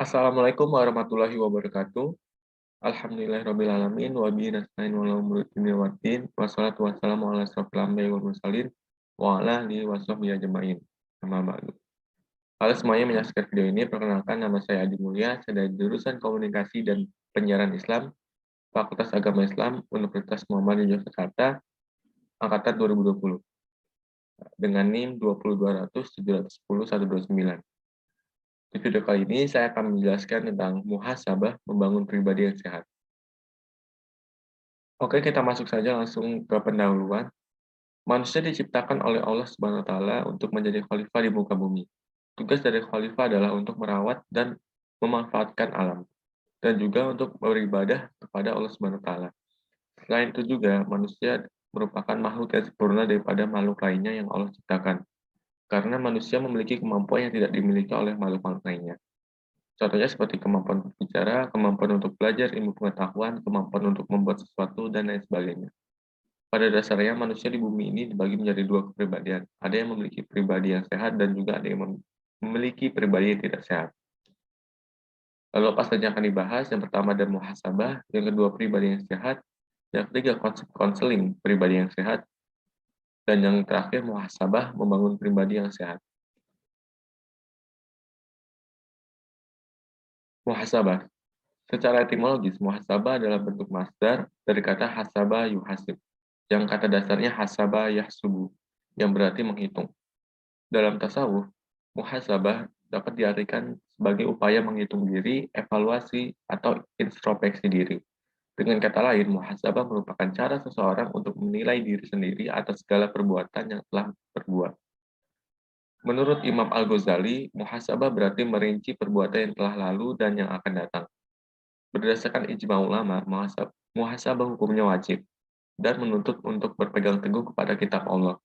Assalamualaikum warahmatullahi wabarakatuh. Alhamdulillahirrabbilalamin. Wabihi nasta'in wa ala umuri dunya waddin. Wassalatu wassalamu ala asyrofil anbiya'i wal mursalin. Wa ala alihi wa sahbihi ajma'in. Amma ba'du. Halo semuanya menyaksikan video ini. Perkenalkan, nama saya Adi Mulya. Saya dari jurusan Komunikasi dan Penyiaran Islam, Fakultas Agama Islam, Universitas Muhammadiyah Yogyakarta, Angkatan 2020. Dengan NIM 20200700129. Di video kali ini saya akan menjelaskan tentang muhasabah membangun pribadi yang sehat. Oke, kita masuk saja langsung ke pendahuluan. Manusia diciptakan oleh Allah Subhanahu wa taala untuk menjadi khalifah di muka bumi. Tugas dari khalifah adalah untuk merawat dan memanfaatkan alam, dan juga untuk beribadah kepada Allah Subhanahu wa taala. Selain itu juga, manusia merupakan makhluk yang sempurna daripada makhluk lainnya yang Allah ciptakan, karena manusia memiliki kemampuan yang tidak dimiliki oleh makhluk lainnya. Contohnya seperti kemampuan berbicara, kemampuan untuk belajar ilmu pengetahuan, kemampuan untuk membuat sesuatu, dan lain sebagainya. Pada dasarnya, manusia di bumi ini dibagi menjadi dua kepribadian. Ada yang memiliki pribadi yang sehat, dan juga ada yang memiliki pribadi yang tidak sehat. Lalu apa saja yang akan dibahas? Yang pertama ada muhasabah, yang kedua pribadi yang sehat, yang ketiga konsep konseling pribadi yang sehat, dan yang terakhir muhasabah membangun pribadi yang sehat. Muhasabah. Secara etimologis, muhasabah adalah bentuk masdar dari kata hasaba yuhasib, yang kata dasarnya hasaba yahsubu, yang berarti menghitung. Dalam tasawuf, muhasabah dapat diartikan sebagai upaya menghitung diri, evaluasi, atau introspeksi diri. Dengan kata lain, muhasabah merupakan cara seseorang untuk menilai diri sendiri atas segala perbuatan yang telah berbuat. Menurut Imam Al-Ghazali, muhasabah berarti merinci perbuatan yang telah lalu dan yang akan datang. Berdasarkan ijma ulama, muhasabah hukumnya wajib dan menuntut untuk berpegang teguh kepada kitab Allah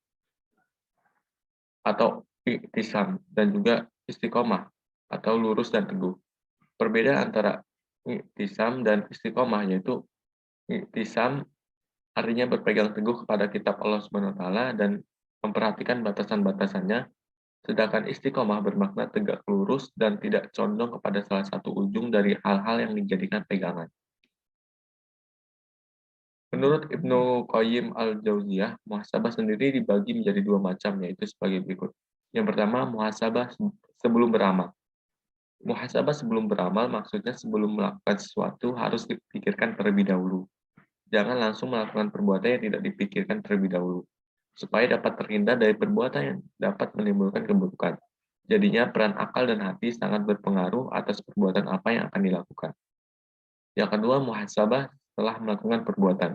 atau i'tisam, dan juga istiqomah atau lurus dan teguh. Perbedaan antara i'tisam dan istiqomah yaitu i'tisam artinya berpegang teguh kepada kitab Allah Subhanahu wa taala dan memperhatikan batasan-batasannya, sedangkan istiqomah bermakna tegak lurus dan tidak condong kepada salah satu ujung dari hal-hal yang dijadikan pegangan. Menurut Ibnu Qayyim al-Jauziyah, muhasabah sendiri dibagi menjadi dua macam, yaitu sebagai berikut. Yang pertama, muhasabah sebelum beramal. Muhasabah sebelum beramal maksudnya sebelum melakukan sesuatu harus dipikirkan terlebih dahulu. Jangan langsung melakukan perbuatan yang tidak dipikirkan terlebih dahulu, supaya dapat terhindar dari perbuatan yang dapat menimbulkan keburukan. Jadinya peran akal dan hati sangat berpengaruh atas perbuatan apa yang akan dilakukan. Yang kedua, muhasabah setelah melakukan perbuatan.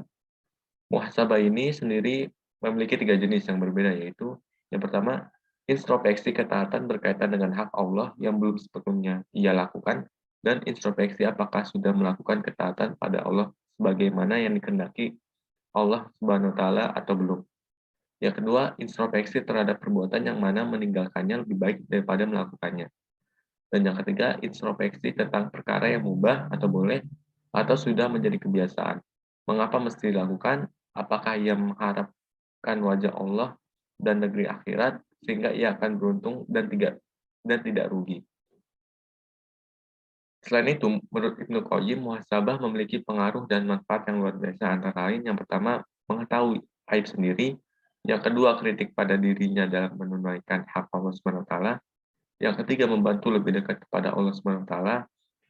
Muhasabah ini sendiri memiliki tiga jenis yang berbeda, yaitu yang pertama, introspeksi ketaatan berkaitan dengan hak Allah yang belum sepenuhnya ia lakukan, dan introspeksi apakah sudah melakukan ketaatan pada Allah sebagaimana yang dikehendaki Allah Subhanahu wa taala atau belum. Yang kedua, introspeksi terhadap perbuatan yang mana meninggalkannya lebih baik daripada melakukannya. Dan yang ketiga, introspeksi tentang perkara yang mubah atau boleh atau sudah menjadi kebiasaan. Mengapa mesti dilakukan? Apakah ia mengharapkan wajah Allah dan negeri akhirat sehingga ia akan beruntung dan tidak rugi. Selain itu, menurut Ibnu Qayyim, muhasabah memiliki pengaruh dan manfaat yang luar biasa, antara lain yang pertama, mengetahui aib sendiri, yang kedua, kritik pada dirinya dalam menunaikan hak Allah SWT, yang ketiga, membantu lebih dekat kepada Allah SWT,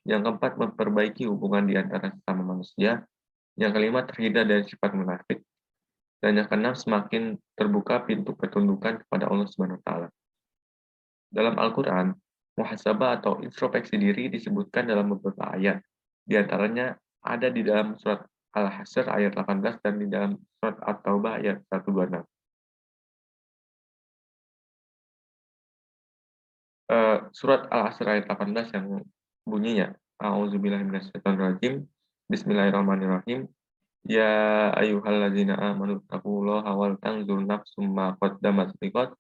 yang keempat, memperbaiki hubungan di antara sesama manusia, yang kelima, terhindar dari sifat munafik, dan yang keenam, semakin terbuka pintu ketundukan kepada Allah SWT. Dalam Al-Quran, muhasabah atau introspeksi diri disebutkan dalam beberapa ayat. Di antaranya ada di dalam surat Al-Hasyr ayat 18 dan di dalam surat At-Taubah ayat 126. Surat Al-Hasyr ayat 18 yang bunyinya, A'udzubillahiminasyaitonirrajim, Bismillahirrahmanirrahim. Ya ayyuhalladzina amanu taqullaha wal tanzur nafsum ma qaddamat liqad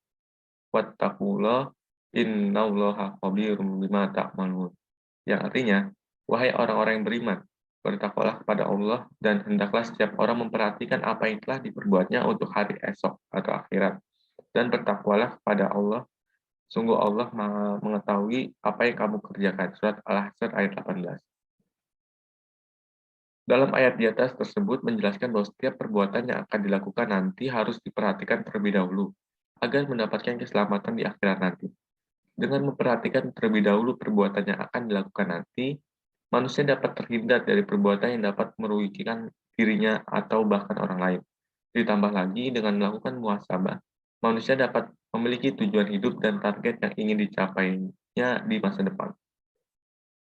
wattaqullaha innallaha khabirum bima ta'malun. Yang artinya, wahai orang-orang yang beriman, bertakwalah kepada Allah dan hendaklah setiap orang memperhatikan apa yang telah diperbuatnya untuk hari esok atau akhirat. Dan bertakwalah kepada Allah, Sungguh Allah Maha mengetahui apa yang kamu kerjakan. Surat Al-Hasyr ayat 18. Dalam ayat di atas tersebut menjelaskan bahwa setiap perbuatan yang akan dilakukan nanti harus diperhatikan terlebih dahulu agar mendapatkan keselamatan di akhirat nanti. Dengan memperhatikan terlebih dahulu perbuatan yang akan dilakukan nanti, manusia dapat terhindar dari perbuatan yang dapat merugikan dirinya atau bahkan orang lain. Ditambah lagi, dengan melakukan muhasabah, manusia dapat memiliki tujuan hidup dan target yang ingin dicapainya di masa depan.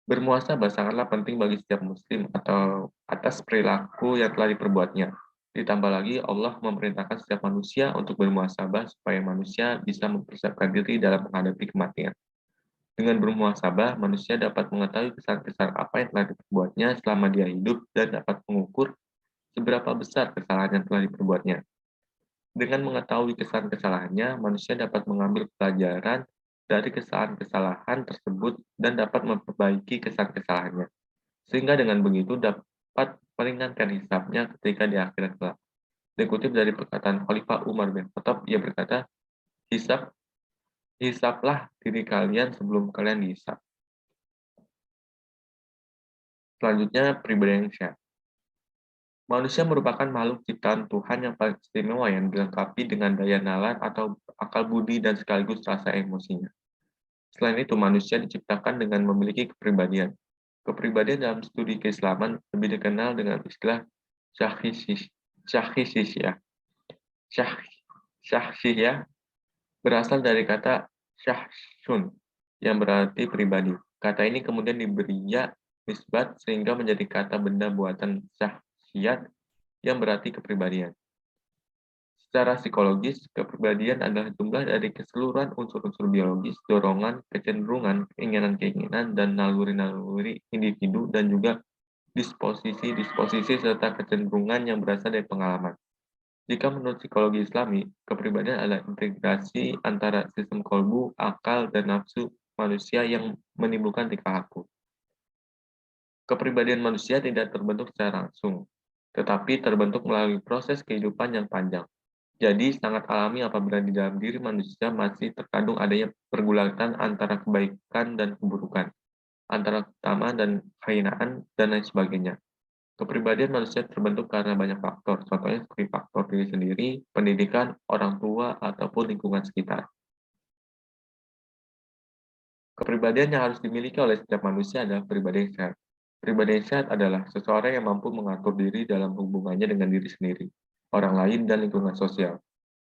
Bermuhasabah sangatlah penting bagi setiap muslim atau atas perilaku yang telah diperbuatnya. Ditambah lagi, Allah memerintahkan setiap manusia untuk bermuhasabah supaya manusia bisa mempersiapkan diri dalam menghadapi kematian. Dengan bermuhasabah, manusia dapat mengetahui kesan-kesan apa yang telah diperbuatnya selama dia hidup dan dapat mengukur seberapa besar kesalahan yang telah diperbuatnya. Dengan mengetahui kesalahan-kesalahannya, manusia dapat mengambil pelajaran dari kesalahan-kesalahan tersebut dan dapat memperbaiki kesalahan-kesalahannya. Sehingga dengan begitu dapat meringankan hisabnya ketika di akhirat kelak. Dikutip dari perkataan Khalifah Umar bin Khattab, ia berkata, hisablah diri kalian sebelum kalian dihisab. Selanjutnya, pribadi yang sehat. Manusia merupakan makhluk ciptaan Tuhan yang paling istimewa yang dilengkapi dengan daya nalar atau akal budi dan sekaligus rasa emosinya. Selain itu, manusia diciptakan dengan memiliki kepribadian. Kepribadian dalam studi keislaman lebih dikenal dengan istilah syakhisiyah. Syahsiyah berasal dari kata syahsun yang berarti pribadi. Kata ini kemudian diberi nisbat sehingga menjadi kata benda buatan syahsiyat yang berarti kepribadian. Secara psikologis, kepribadian adalah jumlah dari keseluruhan unsur-unsur biologis, dorongan, kecenderungan, keinginan-keinginan, dan naluri-naluri individu, dan juga disposisi-disposisi serta kecenderungan yang berasal dari pengalaman. Jika menurut psikologi Islami, kepribadian adalah integrasi antara sistem kolbu, akal, dan nafsu manusia yang menimbulkan tingkah laku. Kepribadian manusia tidak terbentuk secara langsung, tetapi terbentuk melalui proses kehidupan yang panjang. Jadi, sangat alami apabila di dalam diri manusia masih terkandung adanya pergulatan antara kebaikan dan keburukan, antara keutamaan dan kehinaan, dan lain sebagainya. Kepribadian manusia terbentuk karena banyak faktor, contohnya seperti faktor diri sendiri, pendidikan, orang tua, ataupun lingkungan sekitar. Kepribadian yang harus dimiliki oleh setiap manusia adalah pribadi yang sehat. Pribadi yang sehat adalah seseorang yang mampu mengatur diri dalam hubungannya dengan diri sendiri, orang lain, dan lingkungan sosial.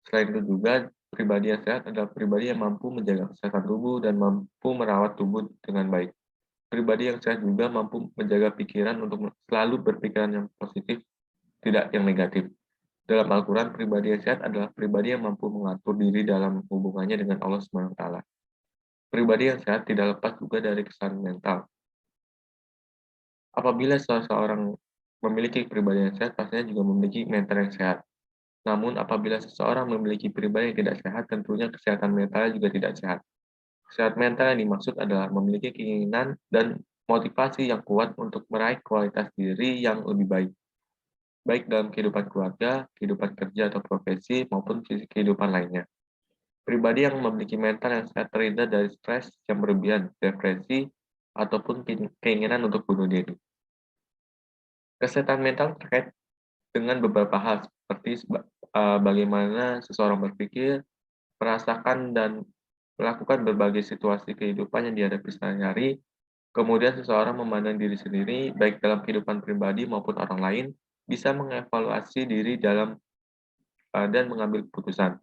Selain itu juga, pribadi yang sehat adalah pribadi yang mampu menjaga kesehatan tubuh dan mampu merawat tubuh dengan baik. Pribadi yang sehat juga mampu menjaga pikiran untuk selalu berpikiran yang positif, tidak yang negatif. Dalam Al-Quran, pribadi yang sehat adalah pribadi yang mampu mengatur diri dalam hubungannya dengan Allah SWT. Pribadi yang sehat tidak lepas juga dari kesehatan mental. Apabila seseorang memiliki pribadi yang sehat, pastinya juga memiliki mental yang sehat. Namun, apabila seseorang memiliki pribadi yang tidak sehat, tentunya kesehatan mentalnya juga tidak sehat. Sehat mental yang dimaksud adalah memiliki keinginan dan motivasi yang kuat untuk meraih kualitas diri yang lebih baik, baik dalam kehidupan keluarga, kehidupan kerja atau profesi, maupun sisi kehidupan lainnya. Pribadi yang memiliki mental yang sehat terhindar dari stres yang berlebihan, depresi, ataupun keinginan untuk bunuh diri. Kesehatan mental terkait dengan beberapa hal, seperti bagaimana seseorang berpikir, merasakan, dan melakukan berbagai situasi kehidupan yang dihadapi sehari-hari. Kemudian seseorang memandang diri sendiri, baik dalam kehidupan pribadi maupun orang lain, bisa mengevaluasi diri dalam dan mengambil keputusan.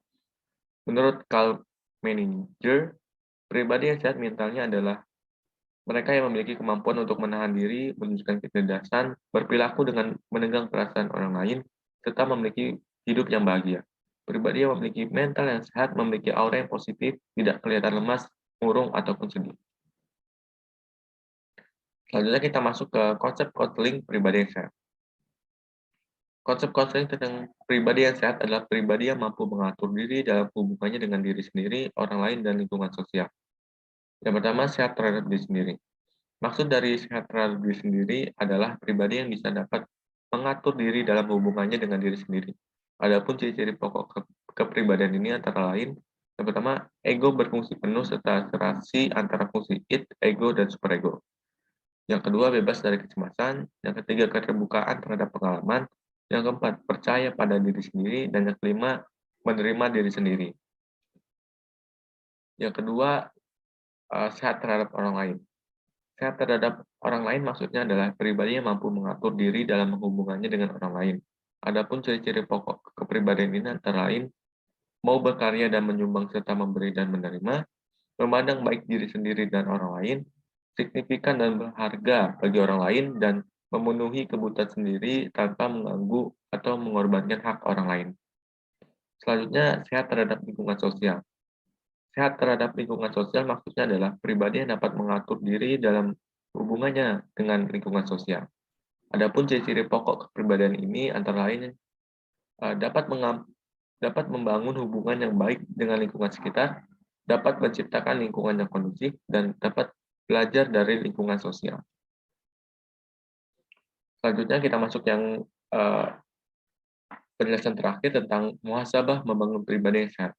Menurut Carl Menninger, pribadi yang sehat mentalnya adalah mereka yang memiliki kemampuan untuk menahan diri, menunjukkan kecerdasan, berperilaku dengan menenggang perasaan orang lain, serta memiliki hidup yang bahagia. Pribadi yang memiliki mental yang sehat memiliki aura yang positif, tidak kelihatan lemas, murung, ataupun sedih. Selanjutnya kita masuk ke konsep konseling pribadi yang sehat. Konsep konseling tentang pribadi yang sehat adalah pribadi yang mampu mengatur diri dalam hubungannya dengan diri sendiri, orang lain, dan lingkungan sosial. Yang pertama, sehat terhadap diri sendiri. Maksud dari sehat terhadap diri sendiri adalah pribadi yang bisa dapat mengatur diri dalam hubungannya dengan diri sendiri. Adapun ciri-ciri pokok kepribadian ini antara lain Yang pertama, ego berfungsi penuh serta serasi antara fungsi id, ego, dan superego. Yang kedua, bebas dari kecemasan. Yang ketiga, keterbukaan terhadap pengalaman. Yang keempat, percaya pada diri sendiri. Dan yang kelima, menerima diri sendiri. Yang kedua, sehat terhadap orang lain. Sehat terhadap orang lain maksudnya adalah pribadi yang mampu mengatur diri dalam hubungannya dengan orang lain. Adapun ciri-ciri pokok kepribadian ini antara lain mau berkarya dan menyumbang serta memberi dan menerima, memandang baik diri sendiri dan orang lain, signifikan dan berharga bagi orang lain, dan memenuhi kebutuhan sendiri tanpa mengganggu atau mengorbankan hak orang lain. Selanjutnya, sehat terhadap lingkungan sosial. Sehat terhadap lingkungan sosial maksudnya adalah pribadi yang dapat mengatur diri dalam hubungannya dengan lingkungan sosial. Adapun ciri-ciri pokok kepribadian ini antara lain dapat membangun hubungan yang baik dengan lingkungan sekitar, dapat menciptakan lingkungan yang kondusif, dan dapat belajar dari lingkungan sosial. Selanjutnya kita masuk yang penjelasan terakhir tentang muhasabah membangun pribadi yang sehat.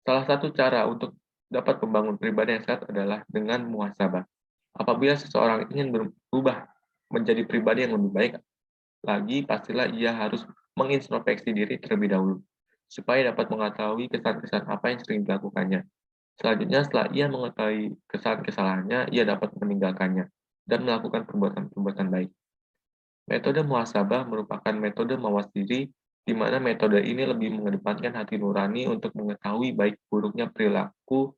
Salah satu cara untuk dapat membangun pribadi yang sehat adalah dengan muhasabah. Apabila seseorang ingin berubah menjadi pribadi yang lebih baik lagi, pastilah ia harus mengintrospeksi diri terlebih dahulu, supaya dapat mengetahui kesan-kesan apa yang sering dilakukannya. Selanjutnya, setelah ia mengetahui kesalahan-kesalahannya, ia dapat meninggalkannya dan melakukan perbuatan-perbuatan baik. Metode muhasabah merupakan metode mawas diri, di mana metode ini lebih mengedepankan hati nurani untuk mengetahui baik buruknya perilaku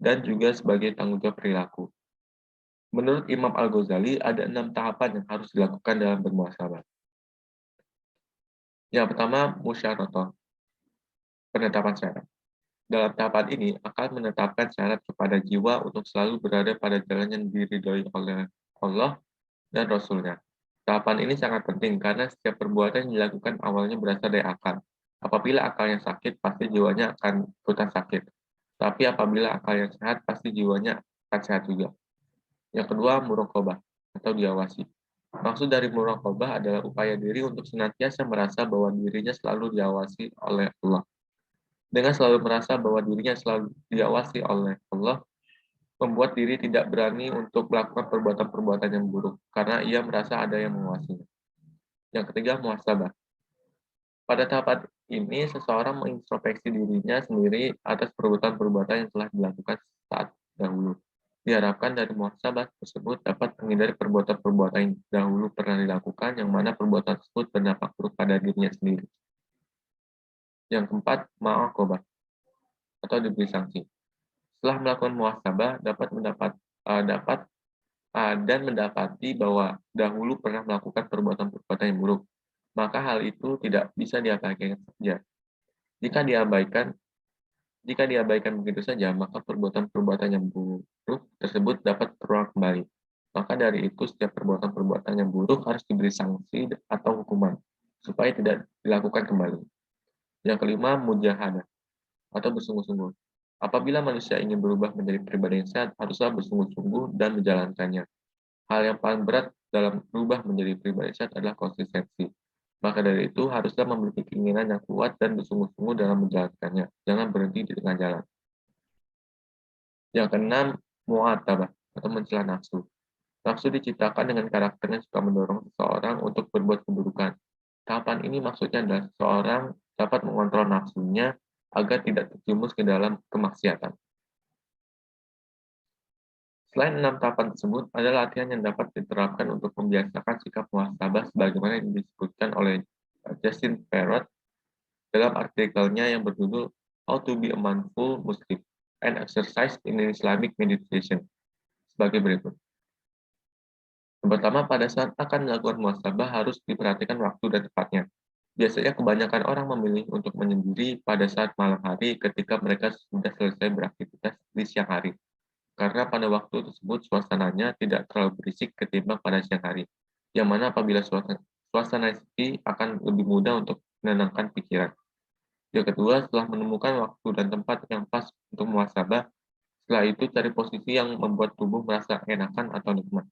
dan juga sebagai tanggung jawab perilaku. Menurut Imam Al-Ghazali, ada 6 tahapan yang harus dilakukan dalam bermuhasabah. Yang pertama, musyarotoh, penetapan syarat. Dalam tahapan ini, akan menetapkan syarat kepada jiwa untuk selalu berada pada jalan yang diridhoi oleh Allah dan Rasul-Nya. Tahapan ini sangat penting karena setiap perbuatan yang dilakukan awalnya berasal dari akal. Apabila akalnya sakit, pasti jiwanya akan ikutan sakit. Tapi apabila akalnya sehat, pasti jiwanya akan sehat juga. Yang kedua, muraqabah atau diawasi. Maksud dari muraqabah adalah upaya diri untuk senantiasa merasa bahwa dirinya selalu diawasi oleh Allah. Dengan selalu merasa bahwa dirinya selalu diawasi oleh Allah, membuat diri tidak berani untuk melakukan perbuatan-perbuatan yang buruk, karena ia merasa ada yang mengawasinya. Yang ketiga, muhasabah. Pada tahap ini, seseorang mengintrospeksi dirinya sendiri atas perbuatan-perbuatan yang telah dilakukan saat dahulu. Diharapkan dari muhasabah tersebut dapat menghindari perbuatan-perbuatan yang dahulu pernah dilakukan, yang mana perbuatan tersebut berdampak buruk pada dirinya sendiri. Yang keempat, ma'aqobah atau diberi sanksi. Setelah melakukan muhasabah dan mendapati bahwa dahulu pernah melakukan perbuatan-perbuatan yang buruk, maka hal itu tidak bisa diabaikan saja. Jika diabaikan jika diabaikan begitu saja, maka perbuatan-perbuatan yang buruk tersebut dapat terulang kembali. Maka dari itu, setiap perbuatan-perbuatan yang buruk harus diberi sanksi atau hukuman, supaya tidak dilakukan kembali. Yang kelima, mujahadah atau bersungguh-sungguh. Apabila manusia ingin berubah menjadi pribadi yang sehat, haruslah bersungguh-sungguh dan menjalankannya. Hal yang paling berat dalam berubah menjadi pribadi sehat adalah konsistensi. Maka dari itu, haruslah memiliki keinginan yang kuat dan bersungguh-sungguh dalam menjalankannya. Jangan berhenti di tengah jalan. Yang keenam, mu'atabah atau mencela nafsu. Nafsu diciptakan dengan karakternya suka mendorong seseorang untuk berbuat keburukan. Tahapan ini maksudnya adalah seseorang dapat mengontrol nafsunya agar tidak terjerumus ke dalam kemaksiatan. Selain 6 tahapan tersebut, ada latihan yang dapat diterapkan untuk membiasakan sikap muhasabah sebagaimana yang disebutkan oleh Justin Parrott dalam artikelnya yang berjudul How to be a Mindful Muslim and Exercise in Islamic Meditation sebagai berikut. Yang pertama, pada saat akan melakukan muhasabah harus diperhatikan waktu dan tempatnya. Biasanya kebanyakan orang memilih untuk menyendiri pada saat malam hari ketika mereka sudah selesai beraktivitas di siang hari. Karena pada waktu tersebut suasananya tidak terlalu berisik ketimbang pada siang hari, yang mana apabila suasana sepi akan lebih mudah untuk menenangkan pikiran. Yang kedua, setelah menemukan waktu dan tempat yang pas untuk muhasabah, setelah itu cari posisi yang membuat tubuh merasa enakan atau nikmat.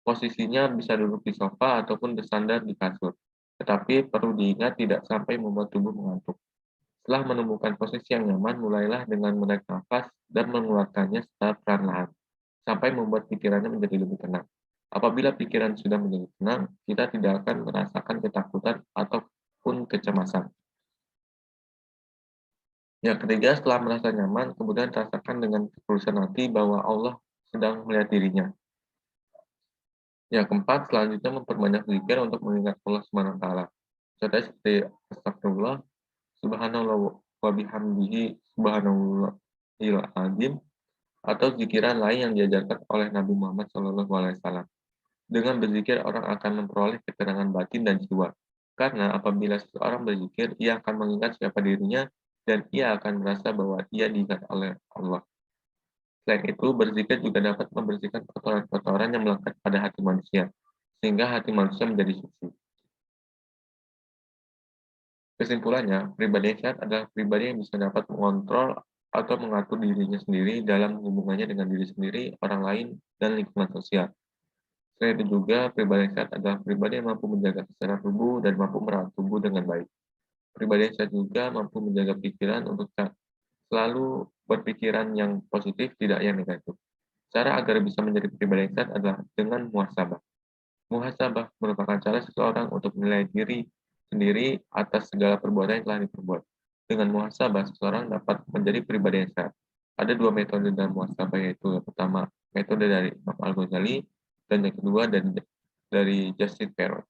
Posisinya bisa duduk di sofa ataupun bersandar di kasur, tetapi perlu diingat tidak sampai membuat tubuh mengantuk. Setelah menemukan posisi yang nyaman, mulailah dengan menarik nafas dan mengeluarkannya secara perlahan-lahan, sampai membuat pikirannya menjadi lebih tenang. Apabila pikiran sudah menjadi tenang, kita tidak akan merasakan ketakutan ataupun kecemasan. Yang ketiga, setelah merasa nyaman, kemudian rasakan dengan ketulusan hati bahwa Allah sedang melihat dirinya. Yang keempat, selanjutnya memperbanyak zikir untuk mengingat Allah Subhanahu wa taala. Contohnya seperti astagfirullah, subhanallah wa bihamdihi, subhanallahil azim, atau zikiran lain yang diajarkan oleh Nabi Muhammad SAW. Dengan berzikir, orang akan memperoleh ketenangan batin dan jiwa. Karena apabila seseorang berzikir, ia akan mengingat siapa dirinya dan ia akan merasa bahwa ia diingat oleh Allah. Selain itu, berzikir juga dapat membersihkan kotoran-kotoran yang melekat pada hati manusia, sehingga hati manusia menjadi suci. Kesimpulannya, pribadi yang sehat adalah pribadi yang bisa dapat mengontrol atau mengatur dirinya sendiri dalam hubungannya dengan diri sendiri, orang lain, dan lingkungan sosial. Selain itu juga, pribadi yang sehat adalah pribadi yang mampu menjaga kesehatan tubuh dan mampu merawat tubuh dengan baik. Pribadi yang sehat juga mampu menjaga pikiran untuk selalu berpikiran yang positif, tidak yang negatif. Cara agar bisa menjadi pribadi yang sehat adalah dengan muhasabah. Muhasabah merupakan cara seseorang untuk menilai diri sendiri atas segala perbuatan yang telah diperbuat. Dengan muhasabah, seseorang dapat menjadi pribadi yang sehat. Ada dua metode dalam muhasabah, yaitu yang pertama, metode dari Imam Al-Ghazali, dan yang kedua dari Justin Perron.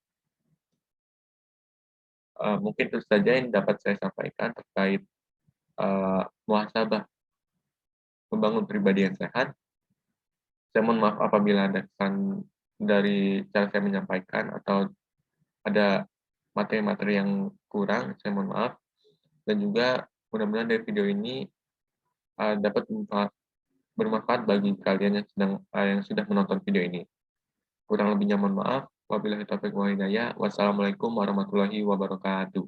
Mungkin itu saja yang dapat saya sampaikan terkait muhasabah membangun pribadi yang sehat. Saya mohon maaf apabila ada kesan dari cara saya menyampaikan atau ada materi-materi yang kurang, saya mohon maaf. Dan juga mudah-mudahan dari video ini dapat bermanfaat bagi kalian yang sudah menonton video ini. Kurang lebihnya mohon maaf. Wabillahi taufiq wal hidayah. Wassalamualaikum warahmatullahi wabarakatuh.